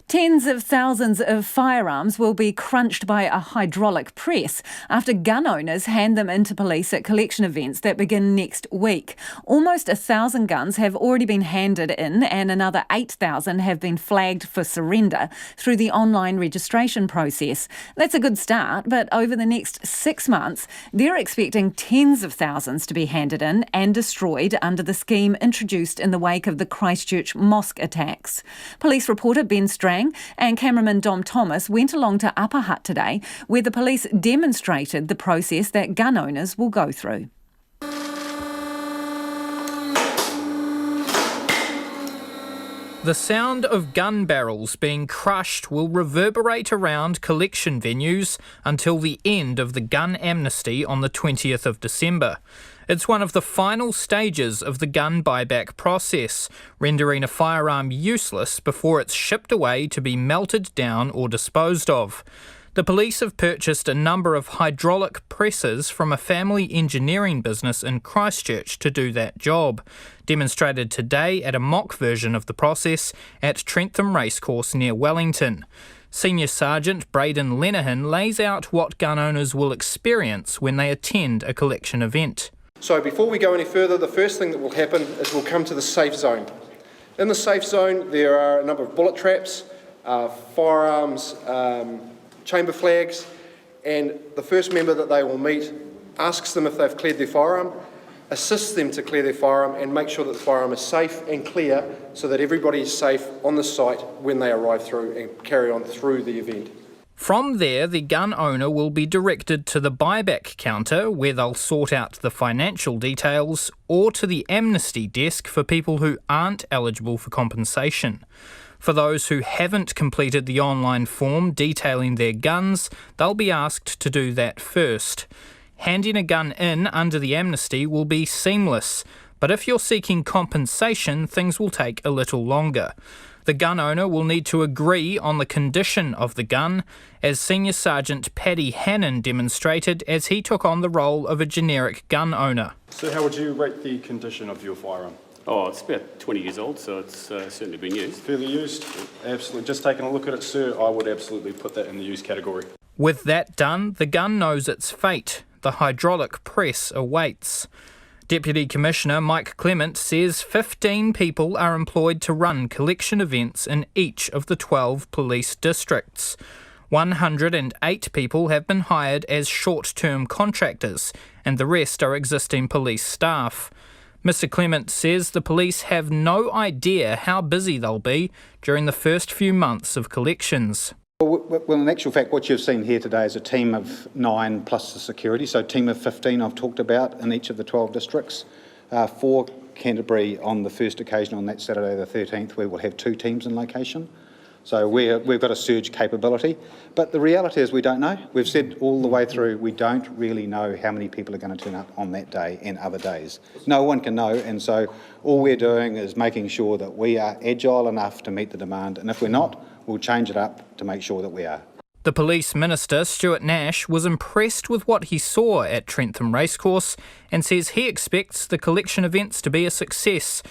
Tens of thousands of firearms will be crunched by a hydraulic press after gun owners hand them in to police at collection events that begin next week. Almost 1,000 guns have already been handed in and another 8,000 have been flagged for surrender through the online registration process. That's a good start, but over the next 6 months, they're expecting tens of thousands to be handed in and destroyed under the scheme introduced in the wake of the Christchurch mosque attacks. Police reporter Ben Strang and cameraman Dom Thomas went along to Upper Hutt today, where the police demonstrated the process that gun owners will go through. The sound of gun barrels being crushed will reverberate around collection venues until the end of the gun amnesty on the 20th of December. It's one of the final stages of the gun buyback process, rendering a firearm useless before it's shipped away to be melted down or disposed of. The police have purchased a number of hydraulic presses from a family engineering business in Christchurch to do that job, demonstrated today at a mock version of the process at Trentham Racecourse near Wellington. Senior Sergeant Braden Lenihan lays out what gun owners will experience when they attend a collection event. So before we go any further, the first thing that will happen is we'll come to the safe zone. In the safe zone, there are a number of bullet traps, firearms, chamber flags, and the first member that they will meet asks them if they've cleared their firearm, assists them to clear their firearm, and make sure that the firearm is safe and clear so that everybody is safe on the site when they arrive through and carry on through the event. From there, the gun owner will be directed to the buyback counter where they'll sort out the financial details, or to the amnesty desk for people who aren't eligible for compensation. For those who haven't completed the online form detailing their guns, they'll be asked to do that first. Handing a gun in under the amnesty will be seamless, but if you're seeking compensation, things will take a little longer. The gun owner will need to agree on the condition of the gun, as Senior Sergeant Paddy Hannon demonstrated as he took on the role of a generic gun owner. So how would you rate the condition of your firearm? Oh, it's about 20 years old, so it's certainly been used. Fairly used? Absolutely. Just taking a look at it, sir, I would absolutely put that in the used category. With that done, the gun knows its fate. The hydraulic press awaits. Deputy Commissioner Mike Clement says 15 people are employed to run collection events in each of the 12 police districts. 108 people have been hired as short-term contractors, and the rest are existing police staff. Mr Clement says the police have no idea how busy they'll be during the first few months of collections. Well, in actual fact, what you've seen here today is a team of 9 plus the security, so a team of 15 I've talked about in each of the 12 districts. For Canterbury on the first occasion on that Saturday the 13th, we will have 2 teams in location. So we've got a surge capability, but the reality is we don't know. We've said all the way through we don't really know how many people are going to turn up on that day and other days. No one can know, and so all we're doing is making sure that we are agile enough to meet the demand, and if we're not, we'll change it up to make sure that we are. The Police Minister, Stuart Nash, was impressed with what he saw at Trentham Racecourse and says he expects the collection events to be a success.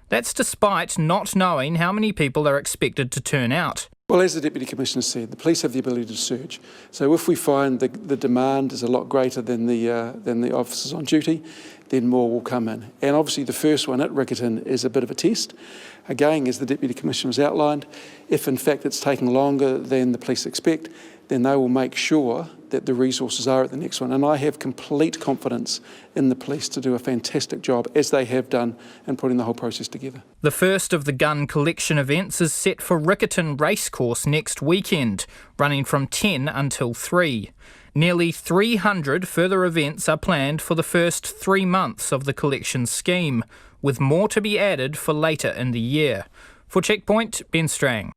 That's despite not knowing how many people are expected to turn out. Well, as the Deputy Commissioner said, the police have the ability to surge. So if we find the demand is a lot greater than the officers on duty, then more will come in. And obviously the first one at Riccarton is a bit of a test. Again, as the Deputy Commissioner has outlined, if in fact it's taking longer than the police expect, then they will make sure that the resources are at the next one. And I have complete confidence in the police to do a fantastic job, as they have done, in putting the whole process together. The first of the gun collection events is set for Riccarton Racecourse next weekend, running from 10 until 3. Nearly 300 further events are planned for the first 3 months of the collection scheme, with more to be added for later in the year. For Checkpoint, Ben Strang.